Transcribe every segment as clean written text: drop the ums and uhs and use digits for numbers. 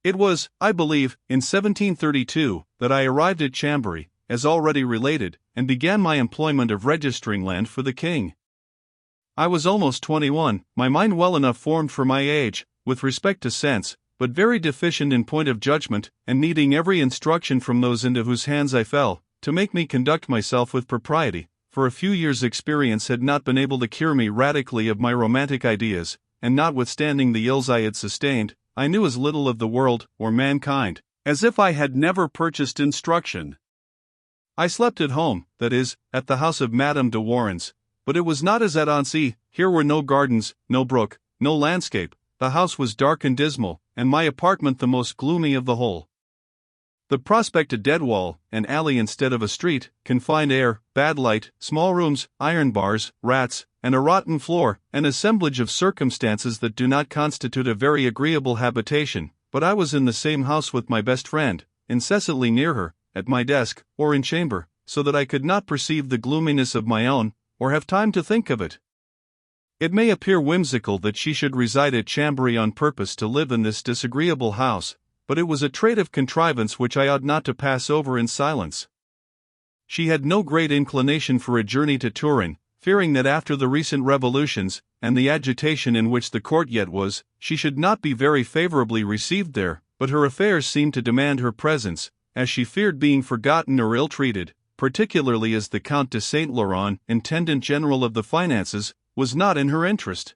It was, I believe, in 1732, that I arrived at Chambéry, as already related, and began my employment of registering land for the king. I was almost 21, my mind well enough formed for my age, with respect to sense, but very deficient in point of judgment, and needing every instruction from those into whose hands I fell, to make me conduct myself with propriety, for a few years' experience had not been able to cure me radically of my romantic ideas, and notwithstanding the ills I had sustained, I knew as little of the world, or mankind, as if I had never purchased instruction. I slept at home, that is, at the house of Madame de Warens, but it was not as at Annecy. Here were no gardens, no brook, no landscape. The house was dark and dismal, and my apartment the most gloomy of the whole. The prospect a dead wall, an alley instead of a street, confined air, bad light, small rooms, iron bars, rats, and a rotten floor, an assemblage of circumstances that do not constitute a very agreeable habitation. But I was in the same house with my best friend, incessantly near her, at my desk, or in chamber, so that I could not perceive the gloominess of my own, or have time to think of it. It may appear whimsical that she should reside at Chambéry on purpose to live in this disagreeable house, but it was a trait of contrivance which I ought not to pass over in silence. She had no great inclination for a journey to Turin, fearing that after the recent revolutions, and the agitation in which the court yet was, she should not be very favorably received there, but her affairs seemed to demand her presence, as she feared being forgotten or ill-treated, particularly as the Count de Saint Laurent, Intendant General of the Finances, was not in her interest.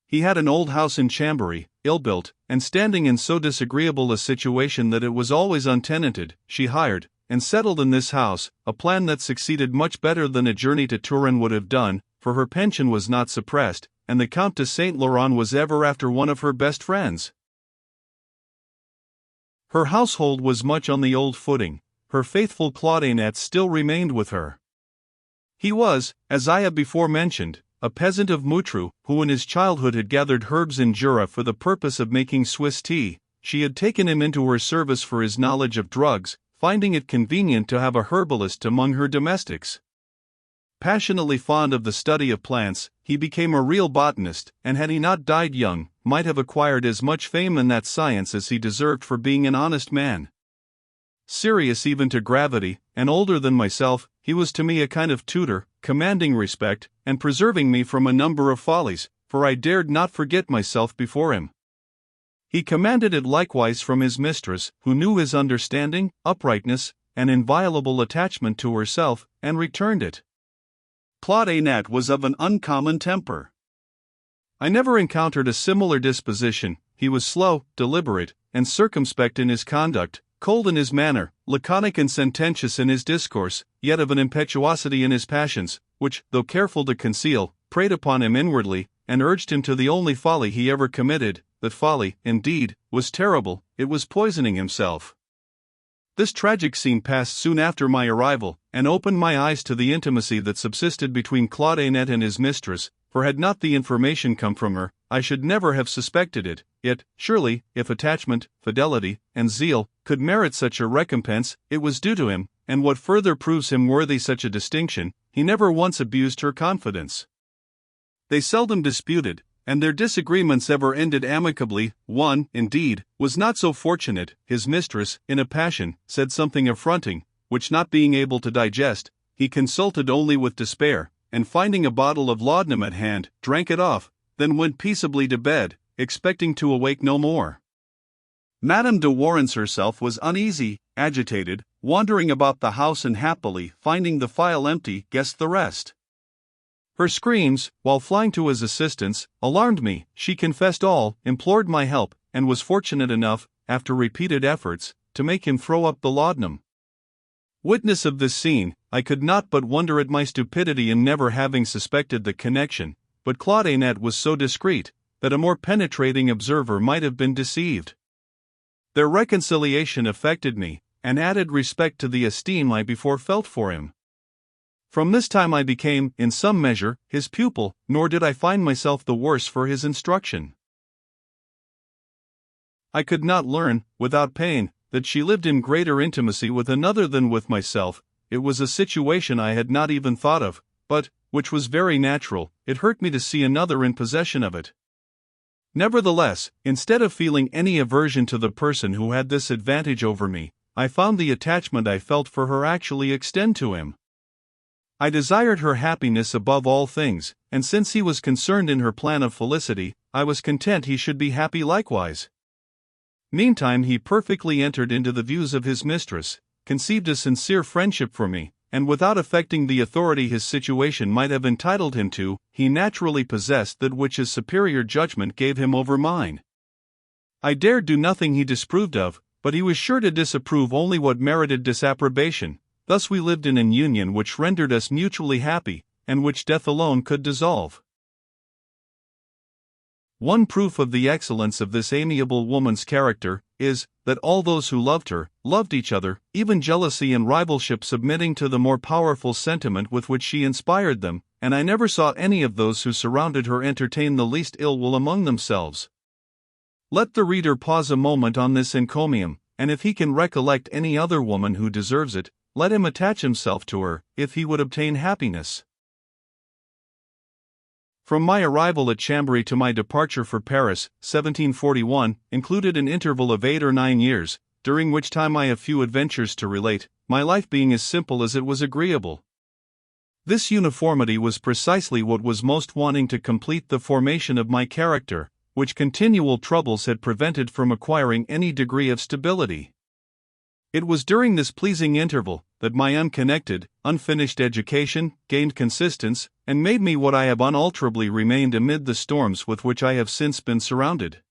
He had an old house in Chambéry, ill-built, and standing in so disagreeable a situation that it was always untenanted. She hired, and settled in this house, a plan that succeeded much better than a journey to Turin would have done, for her pension was not suppressed, and the Count de Saint Laurent was ever after one of her best friends. Her household was much on the old footing. Her faithful Claudinette still remained with her. He was, as I have before mentioned, a peasant of Moutru, who in his childhood had gathered herbs in Jura for the purpose of making Swiss tea. She had taken him into her service for his knowledge of drugs, finding it convenient to have a herbalist among her domestics. Passionately fond of the study of plants, he became a real botanist, and had he not died young, might have acquired as much fame in that science as he deserved for being an honest man. Serious even to gravity, and older than myself, he was to me a kind of tutor, commanding respect, and preserving me from a number of follies, for I dared not forget myself before him. He commanded it likewise from his mistress, who knew his understanding, uprightness, and inviolable attachment to herself, and returned it. Claudinette was of an uncommon temper. I never encountered a similar disposition. He was slow, deliberate, and circumspect in his conduct, cold in his manner, laconic and sententious in his discourse, yet of an impetuosity in his passions, which, though careful to conceal, preyed upon him inwardly, and urged him to the only folly he ever committed. That folly, indeed, was terrible. It was poisoning himself. This tragic scene passed soon after my arrival, and opened my eyes to the intimacy that subsisted between Claudinette and his mistress, for had not the information come from her, I should never have suspected it. Yet, surely, if attachment, fidelity, and zeal could merit such a recompense, it was due to him, and what further proves him worthy such a distinction, he never once abused her confidence. They seldom disputed, and their disagreements ever ended amicably. One, indeed, was not so fortunate. His mistress, in a passion, said something affronting, which not being able to digest, he consulted only with despair, and finding a bottle of laudanum at hand, drank it off, then went peaceably to bed, expecting to awake no more. Madame de Warens herself was uneasy, agitated, wandering about the house and happily, finding the phial empty, guessed the rest. Her screams, while flying to his assistance, alarmed me. She confessed all, implored my help, and was fortunate enough, after repeated efforts, to make him throw up the laudanum. Witness of this scene, I could not but wonder at my stupidity in never having suspected the connection, but Claudinette was so discreet, that a more penetrating observer might have been deceived. Their reconciliation affected me, and added respect to the esteem I before felt for him. From this time I became, in some measure, his pupil, nor did I find myself the worse for his instruction. I could not learn, without pain, that she lived in greater intimacy with another than with myself. It was a situation I had not even thought of, but, which was very natural, it hurt me to see another in possession of it. Nevertheless, instead of feeling any aversion to the person who had this advantage over me, I found the attachment I felt for her actually extend to him. I desired her happiness above all things, and since he was concerned in her plan of felicity, I was content he should be happy likewise. Meantime he perfectly entered into the views of his mistress, conceived a sincere friendship for me, and without affecting the authority his situation might have entitled him to, he naturally possessed that which his superior judgment gave him over mine. I dared do nothing he disapproved of, but he was sure to disapprove only what merited disapprobation. Thus we lived in an union which rendered us mutually happy, and which death alone could dissolve. One proof of the excellence of this amiable woman's character is, that all those who loved her, loved each other, even jealousy and rivalship submitting to the more powerful sentiment with which she inspired them, and I never saw any of those who surrounded her entertain the least ill will among themselves. Let the reader pause a moment on this encomium, and if he can recollect any other woman who deserves it, let him attach himself to her, if he would obtain happiness. From my arrival at Chambéry to my departure for Paris, 1741, included an interval of 8 or 9 years, during which time I have few adventures to relate, my life being as simple as it was agreeable. This uniformity was precisely what was most wanting to complete the formation of my character, which continual troubles had prevented from acquiring any degree of stability. It was during this pleasing interval that my unconnected, unfinished education gained consistence, and made me what I have unalterably remained amid the storms with which I have since been surrounded.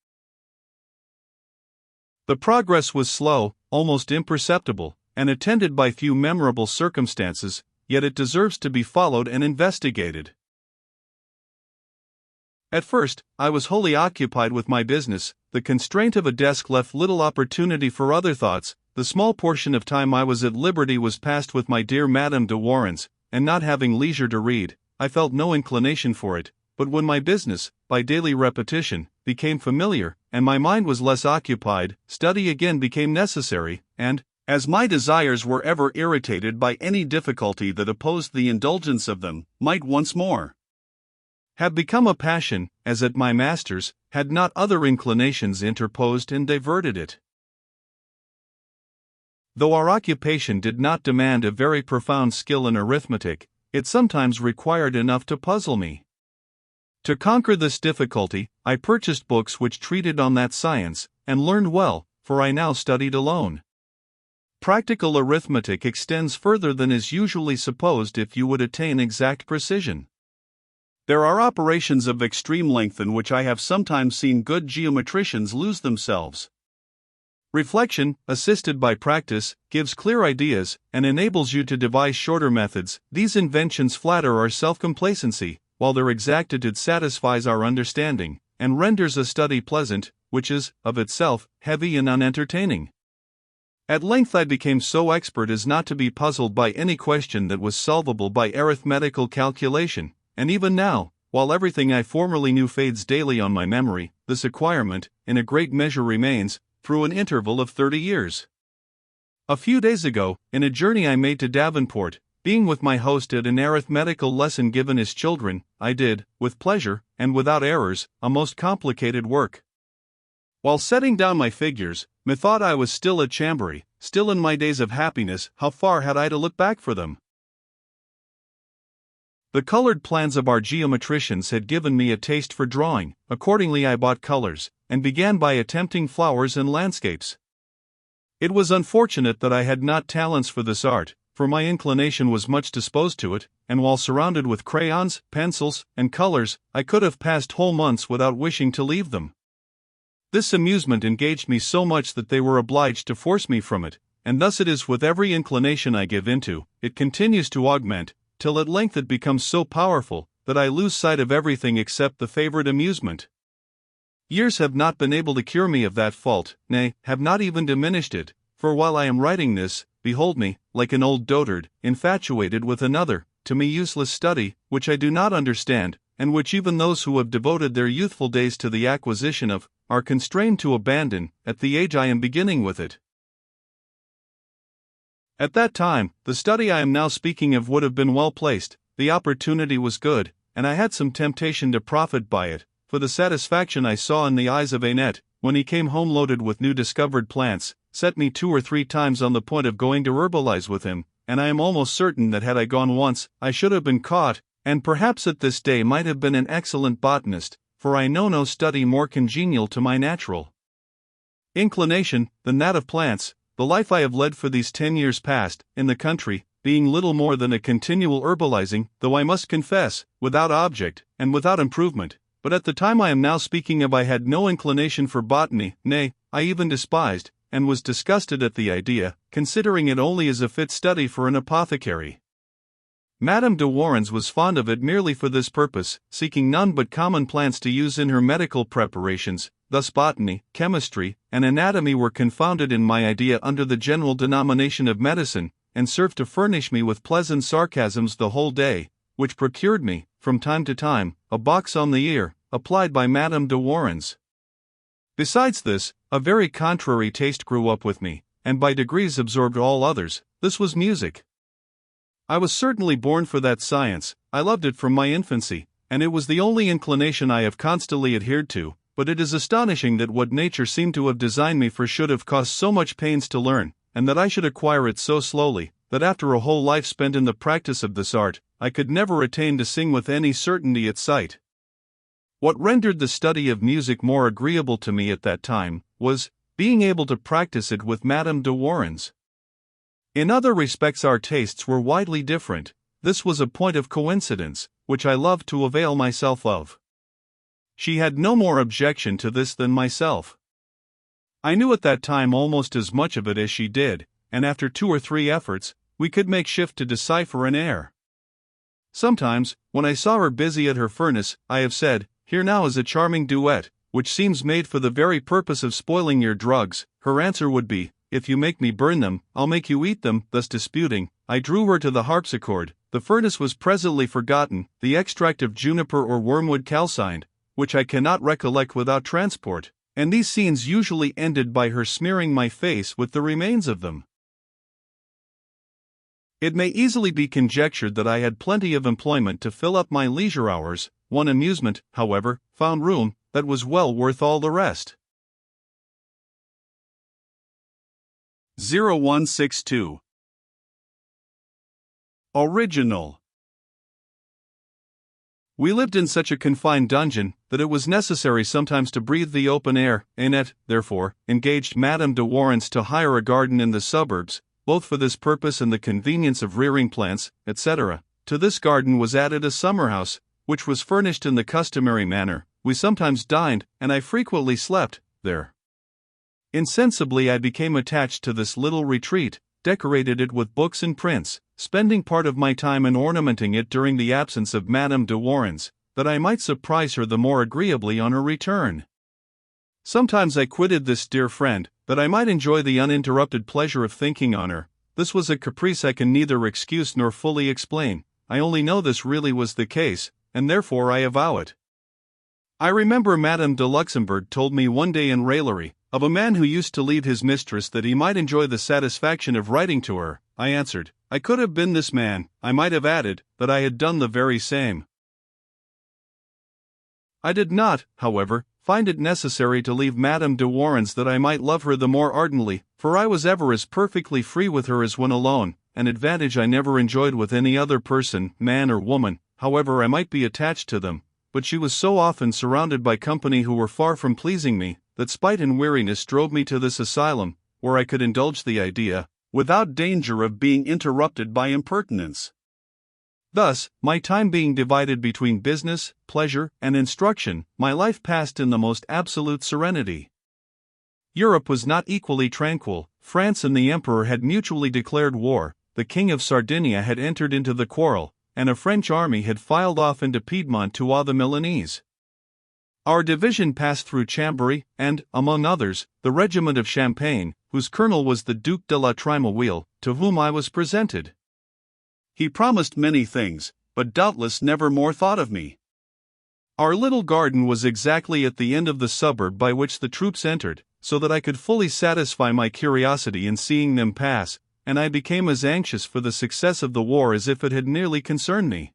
The progress was slow, almost imperceptible, and attended by few memorable circumstances, yet it deserves to be followed and investigated. At first, I was wholly occupied with my business. The constraint of a desk left little opportunity for other thoughts. The small portion of time I was at liberty was passed with my dear Madame de Warens, and not having leisure to read, I felt no inclination for it, but when my business, by daily repetition, became familiar, and my mind was less occupied, study again became necessary, and, as my desires were ever irritated by any difficulty that opposed the indulgence of them, might once more have become a passion, as at my master's, had not other inclinations interposed and diverted it. Though our occupation did not demand a very profound skill in arithmetic, it sometimes required enough to puzzle me. To conquer this difficulty, I purchased books which treated on that science, and learned well, for I now studied alone. Practical arithmetic extends further than is usually supposed if you would attain exact precision. There are operations of extreme length in which I have sometimes seen good geometricians lose themselves. Reflection, assisted by practice, gives clear ideas, and enables you to devise shorter methods. These inventions flatter our self-complacency, while their exactitude satisfies our understanding, and renders a study pleasant, which is, of itself, heavy and unentertaining. At length I became so expert as not to be puzzled by any question that was solvable by arithmetical calculation, and even now, while everything I formerly knew fades daily on my memory, this acquirement, in a great measure remains, through an interval of 30 years. A few days ago, in a journey I made to Davenport, being with my host at an arithmetical lesson given his children, I did, with pleasure, and without errors, a most complicated work. While setting down my figures, methought I was still at Chambéry, still in my days of happiness. How far had I to look back for them? The colored plans of our geometricians had given me a taste for drawing. Accordingly I bought colors, and began by attempting flowers and landscapes. It was unfortunate that I had not talents for this art, for my inclination was much disposed to it, and while surrounded with crayons, pencils, and colors, I could have passed whole months without wishing to leave them. This amusement engaged me so much that they were obliged to force me from it, and thus it is with every inclination I give into. It continues to augment, till at length it becomes so powerful, that I lose sight of everything except the favorite amusement. Years have not been able to cure me of that fault, nay, have not even diminished it, for while I am writing this, behold me, like an old dotard, infatuated with another, to me useless study, which I do not understand, and which even those who have devoted their youthful days to the acquisition of, are constrained to abandon, at the age I am beginning with it. At that time, the study I am now speaking of would have been well placed, the opportunity was good, and I had some temptation to profit by it, for the satisfaction I saw in the eyes of Annette, when he came home loaded with new discovered plants, set me 2 or 3 times on the point of going to herbalize with him, and I am almost certain that had I gone once, I should have been caught, and perhaps at this day might have been an excellent botanist, for I know no study more congenial to my natural inclination than that of plants. The life I have led for these 10 years past, in the country, being little more than a continual herbalizing, though I must confess, without object, and without improvement. But at the time I am now speaking of I had no inclination for botany, nay, I even despised, and was disgusted at the idea, considering it only as a fit study for an apothecary. Madame de Warens was fond of it merely for this purpose, seeking none but common plants to use in her medical preparations. Thus botany, chemistry, and anatomy were confounded in my idea under the general denomination of medicine, and served to furnish me with pleasant sarcasms the whole day, which procured me, from time to time, a box on the ear, applied by Madame de Warens. Besides this, a very contrary taste grew up with me, and by degrees absorbed all others. This was music. I was certainly born for that science. I loved it from my infancy, and it was the only inclination I have constantly adhered to. But it is astonishing that what nature seemed to have designed me for should have cost so much pains to learn, and that I should acquire it so slowly, that after a whole life spent in the practice of this art, I could never attain to sing with any certainty at sight. What rendered the study of music more agreeable to me at that time, was being able to practice it with Madame de Warens. In other respects our tastes were widely different. This was a point of coincidence, which I loved to avail myself of. She had no more objection to this than myself. I knew at that time almost as much of it as she did, and after 2 or 3 efforts, we could make shift to decipher an air. Sometimes, when I saw her busy at her furnace, I have said, "Here now is a charming duet, which seems made for the very purpose of spoiling your drugs." Her answer would be, "If you make me burn them, I'll make you eat them." Thus disputing, I drew her to the harpsichord. The furnace was presently forgotten, the extract of juniper or wormwood calcined, which I cannot recollect without transport, and these scenes usually ended by her smearing my face with the remains of them. It may easily be conjectured that I had plenty of employment to fill up my leisure hours. One amusement, however, found room, that was well worth all the rest. 0162. Original. We lived in such a confined dungeon that it was necessary sometimes to breathe the open air. Annette, therefore, engaged Madame de Warens to hire a garden in the suburbs, both for this purpose and the convenience of rearing plants, etc. To this garden was added a summer-house, which was furnished in the customary manner. We sometimes dined, and I frequently slept there. Insensibly I became attached to this little retreat, decorated it with books and prints, spending part of my time in ornamenting it during the absence of Madame de Warens, that I might surprise her the more agreeably on her return. Sometimes I quitted this dear friend, that I might enjoy the uninterrupted pleasure of thinking on her. This was a caprice I can neither excuse nor fully explain. I only know this really was the case, and therefore I avow it. I remember Madame de Luxembourg told me one day in raillery, of a man who used to leave his mistress that he might enjoy the satisfaction of writing to her. I answered, I could have been this man. I might have added, that I had done the very same. I did not, however, find it necessary to leave Madame de Warens that I might love her the more ardently, for I was ever as perfectly free with her as when alone, an advantage I never enjoyed with any other person, man or woman, however I might be attached to them. But she was so often surrounded by company who were far from pleasing me, that spite and weariness drove me to this asylum, where I could indulge the idea, without danger of being interrupted by impertinence. Thus, my time being divided between business, pleasure, and instruction, my life passed in the most absolute serenity. Europe was not equally tranquil. France and the Emperor had mutually declared war, the King of Sardinia had entered into the quarrel, and a French army had filed off into Piedmont to awe the Milanese. Our division passed through Chambéry, and, among others, the regiment of Champagne, whose colonel was the Duc de la Trémouille, to whom I was presented. He promised many things, but doubtless never more thought of me. Our little garden was exactly at the end of the suburb by which the troops entered, so that I could fully satisfy my curiosity in seeing them pass, and I became as anxious for the success of the war as if it had nearly concerned me.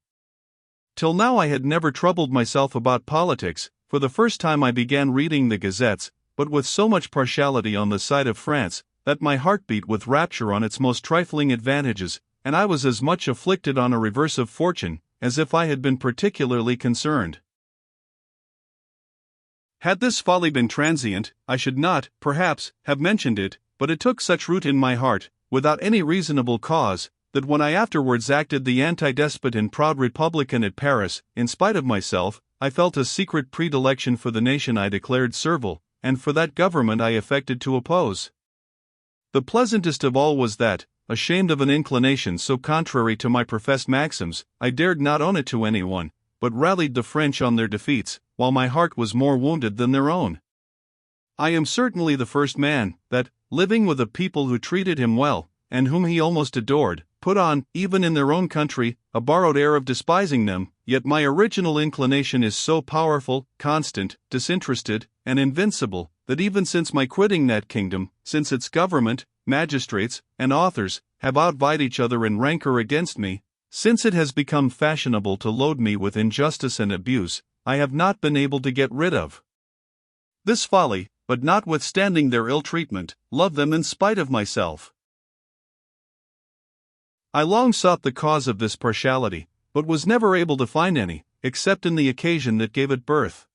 Till now I had never troubled myself about politics, for the first time I began reading the gazettes, but with so much partiality on the side of France, that my heart beat with rapture on its most trifling advantages, and I was as much afflicted on a reverse of fortune, as if I had been particularly concerned. Had this folly been transient, I should not, perhaps, have mentioned it, but it took such root in my heart, without any reasonable cause, that when I afterwards acted the anti-despot and proud republican at Paris, in spite of myself, I felt a secret predilection for the nation I declared servile, and for that government I affected to oppose. The pleasantest of all was that, ashamed of an inclination so contrary to my professed maxims, I dared not own it to anyone, but rallied the French on their defeats, while my heart was more wounded than their own. I am certainly the first man that, living with a people who treated him well, and whom he almost adored, put on, even in their own country, a borrowed air of despising them, yet my original inclination is so powerful, constant, disinterested, and invincible, that even since my quitting that kingdom, since its government, magistrates, and authors, have outvied each other in rancor against me, since it has become fashionable to load me with injustice and abuse, I have not been able to get rid of this folly, but notwithstanding their ill treatment, love them in spite of myself. I long sought the cause of this partiality, but was never able to find any, except in the occasion that gave it birth.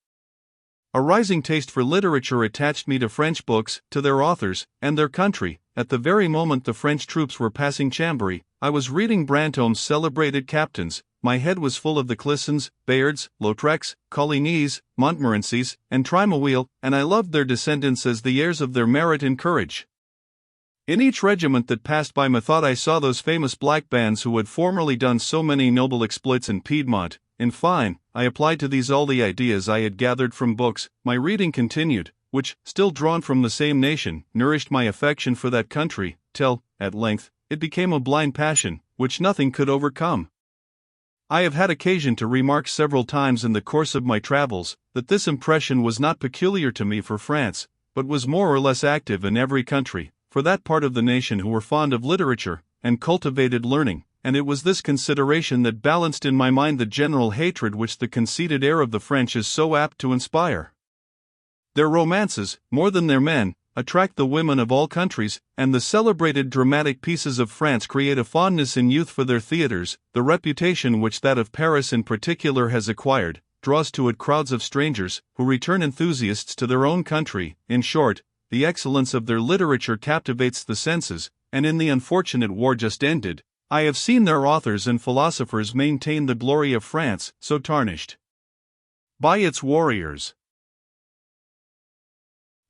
A rising taste for literature attached me to French books, to their authors, and their country. At the very moment the French troops were passing Chambéry, I was reading Brantome's celebrated captains. My head was full of the Clissons, Bayards, Lautrecs, Coligny's, Montmorencys, and Trémoille, and I loved their descendants as the heirs of their merit and courage. In each regiment that passed by methought I saw those famous black bands who had formerly done so many noble exploits in Piedmont. In fine, I applied to these all the ideas I had gathered from books. My reading continued, which, still drawn from the same nation, nourished my affection for that country, till, at length, it became a blind passion, which nothing could overcome. I have had occasion to remark several times in the course of my travels, that this impression was not peculiar to me for France, but was more or less active in every country, for that part of the nation who were fond of literature, and cultivated learning, and it was this consideration that balanced in my mind the general hatred which the conceited air of the French is so apt to inspire. Their romances, more than their men, attract the women of all countries, and the celebrated dramatic pieces of France create a fondness in youth for their theatres. The reputation which that of Paris in particular has acquired, draws to it crowds of strangers, who return enthusiasts to their own country. In short, the excellence of their literature captivates the senses, and in the unfortunate war just ended, I have seen their authors and philosophers maintain the glory of France, so tarnished by its warriors.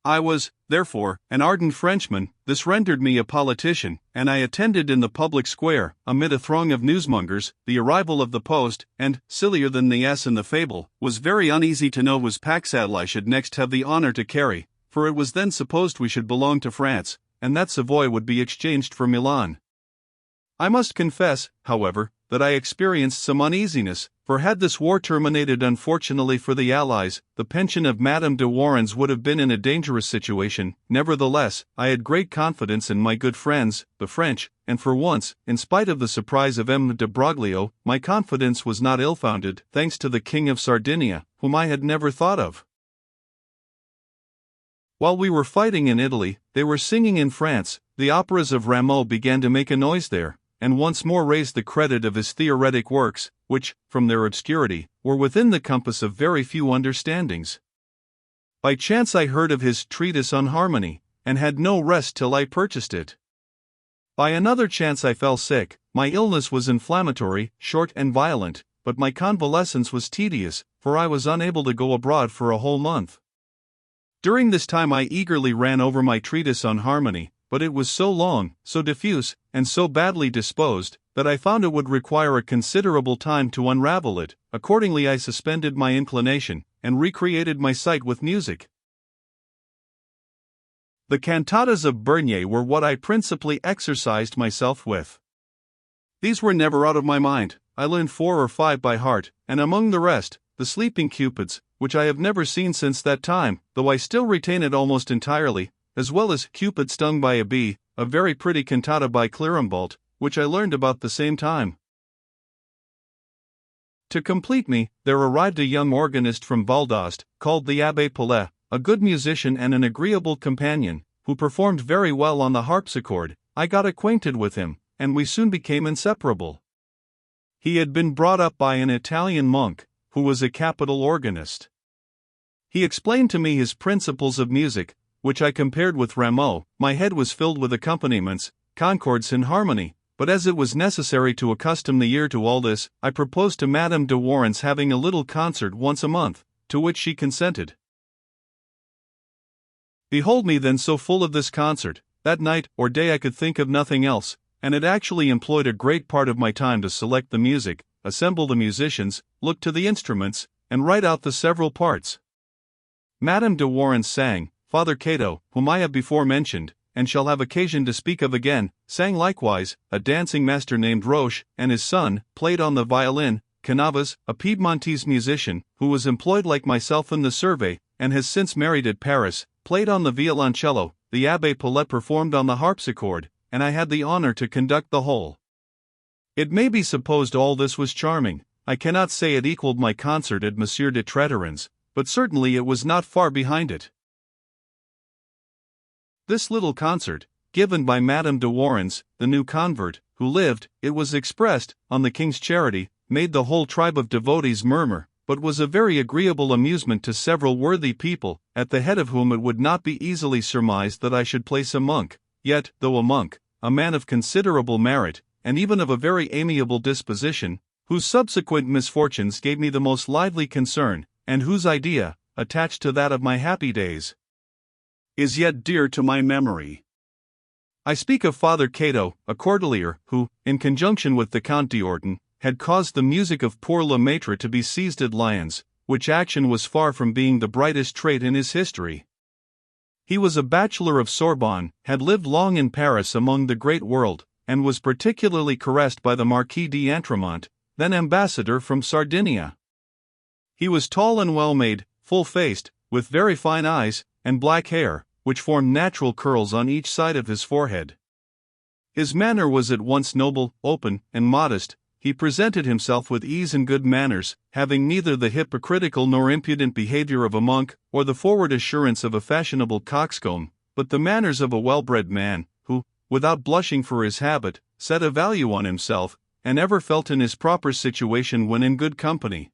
I was, therefore, an ardent Frenchman. This rendered me a politician, and I attended in the public square, amid a throng of newsmongers, the arrival of the post, and, sillier than the ass in the fable, was very uneasy to know whose pack-saddle I should next have the honor to carry, for it was then supposed we should belong to France, and that Savoy would be exchanged for Milan. I must confess, however, that I experienced some uneasiness, for had this war terminated unfortunately for the Allies, the pension of Madame de Warens would have been in a dangerous situation. Nevertheless, I had great confidence in my good friends, the French, and for once, in spite of the surprise of M. de Broglio, my confidence was not ill-founded, thanks to the King of Sardinia, whom I had never thought of. While we were fighting in Italy, they were singing in France. The operas of Rameau began to make a noise there, and once more raised the credit of his theoretic works, which, from their obscurity, were within the compass of very few understandings. By chance I heard of his Treatise on Harmony, and had no rest till I purchased it. By another chance I fell sick. My illness was inflammatory, short and violent, but my convalescence was tedious, for I was unable to go abroad for a whole month. During this time I eagerly ran over my Treatise on Harmony, but it was so long, so diffuse, and so badly disposed, that I found it would require a considerable time to unravel it. Accordingly I suspended my inclination, and recreated my sight with music. The cantatas of Bernier were what I principally exercised myself with. These were never out of my mind. I learned 4 or 5 by heart, and among the rest, the Sleeping Cupids, which I have never seen since that time, though I still retain it almost entirely, as well as Cupid Stung by a Bee, a very pretty cantata by Clérambault, which I learned about the same time. To complete me, there arrived a young organist from Valdost, called the Abbé Pellet, a good musician and an agreeable companion, who performed very well on the harpsichord. I got acquainted with him, and we soon became inseparable. He had been brought up by an Italian monk, who was a capital organist. He explained to me his principles of music, which I compared with Rameau. My head was filled with accompaniments, concords and harmony, but as it was necessary to accustom the ear to all this, I proposed to Madame de Warren's having a little concert once a month, to which she consented. Behold me then so full of this concert, that night or day I could think of nothing else, and it actually employed a great part of my time to select the music, assemble the musicians, look to the instruments, and write out the several parts. Madame de Warren sang, Father Cato, whom I have before mentioned, and shall have occasion to speak of again, sang likewise. A dancing master named Roche, and his son, played on the violin. Canavas, a Piedmontese musician, who was employed like myself in the survey, and has since married at Paris, played on the violoncello. The Abbé Pellet performed on the harpsichord, and I had the honor to conduct the whole. It may be supposed all this was charming. I cannot say it equaled my concert at Monsieur de Tréteren's, but certainly it was not far behind it. This little concert, given by Madame de Warren's, the new convert, who lived, it was expressed, on the king's charity, made the whole tribe of devotees murmur, but was a very agreeable amusement to several worthy people, at the head of whom it would not be easily surmised that I should place a monk. Yet, though a monk, a man of considerable merit, and even of a very amiable disposition, whose subsequent misfortunes gave me the most lively concern, and whose idea, attached to that of my happy days, is yet dear to my memory. I speak of Father Cato, a Cordelier, who, in conjunction with the Count d'Orton, had caused the music of poor Lemaitre to be seized at Lyons, which action was far from being the brightest trait in his history. He was a bachelor of Sorbonne, had lived long in Paris among the great world, and was particularly caressed by the Marquis d'Entremont, then ambassador from Sardinia. He was tall and well-made, full-faced, with very fine eyes, and black hair, which formed natural curls on each side of his forehead. His manner was at once noble, open, and modest. He presented himself with ease and good manners, having neither the hypocritical nor impudent behavior of a monk, or the forward assurance of a fashionable coxcomb, but the manners of a well-bred man, who, without blushing for his habit, set a value on himself, and ever felt in his proper situation when in good company.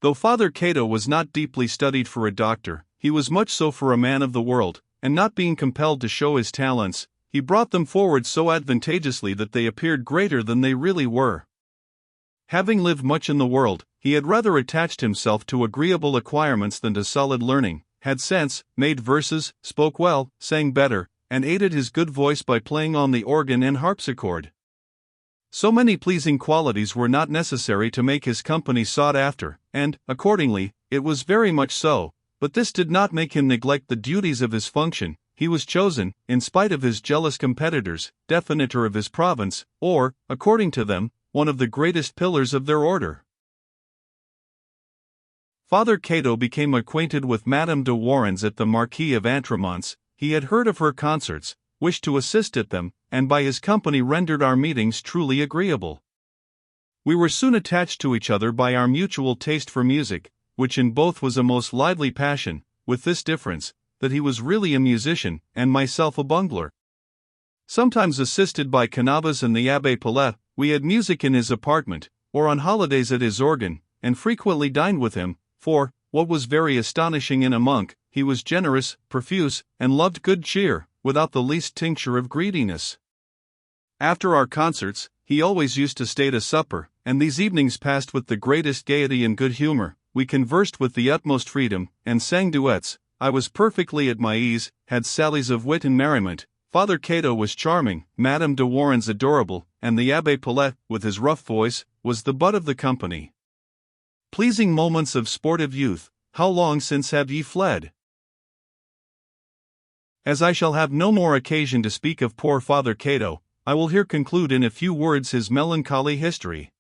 Though Father Cato was not deeply studied for a doctor, he was much so for a man of the world, and not being compelled to show his talents, he brought them forward so advantageously that they appeared greater than they really were. Having lived much in the world, he had rather attached himself to agreeable acquirements than to solid learning, had sense, made verses, spoke well, sang better, and aided his good voice by playing on the organ and harpsichord. So many pleasing qualities were not necessary to make his company sought after, and, accordingly, it was very much so, but this did not make him neglect the duties of his function. He was chosen, in spite of his jealous competitors, definitor of his province, or, according to them, one of the greatest pillars of their order. Father Cato became acquainted with Madame de Warren's at the Marquis of Entremont's. He had heard of her concerts, wished to assist at them, and by his company rendered our meetings truly agreeable. We were soon attached to each other by our mutual taste for music, which in both was a most lively passion, with this difference, that he was really a musician, and myself a bungler. Sometimes assisted by Canavas and the Abbé Pellet, we had music in his apartment, or on holidays at his organ, and frequently dined with him, for, what was very astonishing in a monk, he was generous, profuse, and loved good cheer, without the least tincture of greediness. After our concerts, he always used to stay to supper, and these evenings passed with the greatest gaiety and good humor. We conversed with the utmost freedom, and sang duets. I was perfectly at my ease, had sallies of wit and merriment. Father Cato was charming, Madame de Warren's adorable, and the Abbé Pellet, with his rough voice, was the butt of the company. Pleasing moments of sportive youth, how long since have ye fled? As I shall have no more occasion to speak of poor Father Cato, I will here conclude in a few words his melancholy history.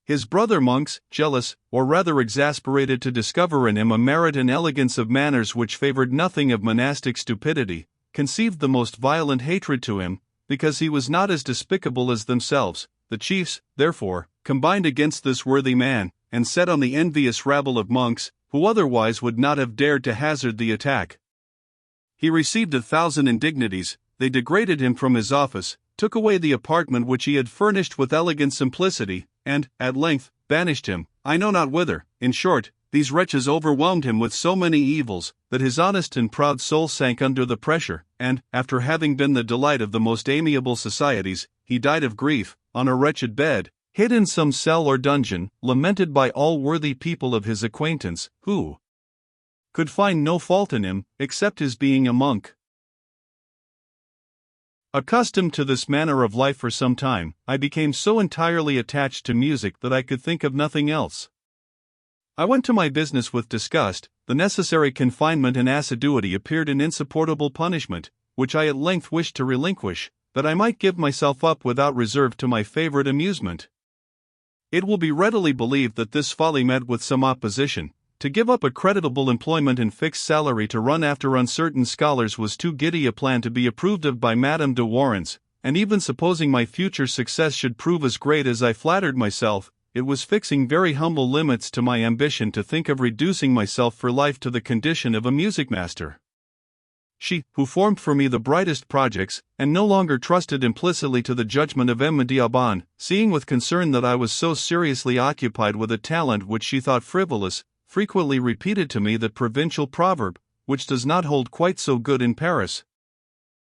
His brother monks, jealous, or rather exasperated to discover in him a merit and elegance of manners which favored nothing of monastic stupidity, conceived the most violent hatred to him, because he was not as despicable as themselves. The chiefs, therefore, combined against this worthy man, and set on the envious rabble of monks, who otherwise would not have dared to hazard the attack. He received 1,000 indignities, they degraded him from his office, took away the apartment which he had furnished with elegant simplicity, and, at length, banished him, I know not whither. In short, these wretches overwhelmed him with so many evils, that his honest and proud soul sank under the pressure, and, after having been the delight of the most amiable societies, he died of grief, on a wretched bed, hid in some cell or dungeon, lamented by all worthy people of his acquaintance, who could find no fault in him, except his being a monk. Accustomed to this manner of life for some time, I became so entirely attached to music that I could think of nothing else. I went to my business with disgust, the necessary confinement and assiduity appeared an insupportable punishment, which I at length wished to relinquish, that I might give myself up without reserve to my favorite amusement. It will be readily believed that this folly met with some opposition. To give up a creditable employment and fixed salary to run after uncertain scholars was too giddy a plan to be approved of by Madame de Warrens, and even supposing my future success should prove as great as I flattered myself, it was fixing very humble limits to my ambition to think of reducing myself for life to the condition of a music master. She, who formed for me the brightest projects, and no longer trusted implicitly to the judgment of M. Diaban, seeing with concern that I was so seriously occupied with a talent which she thought frivolous, frequently repeated to me that provincial proverb, which does not hold quite so good in Paris,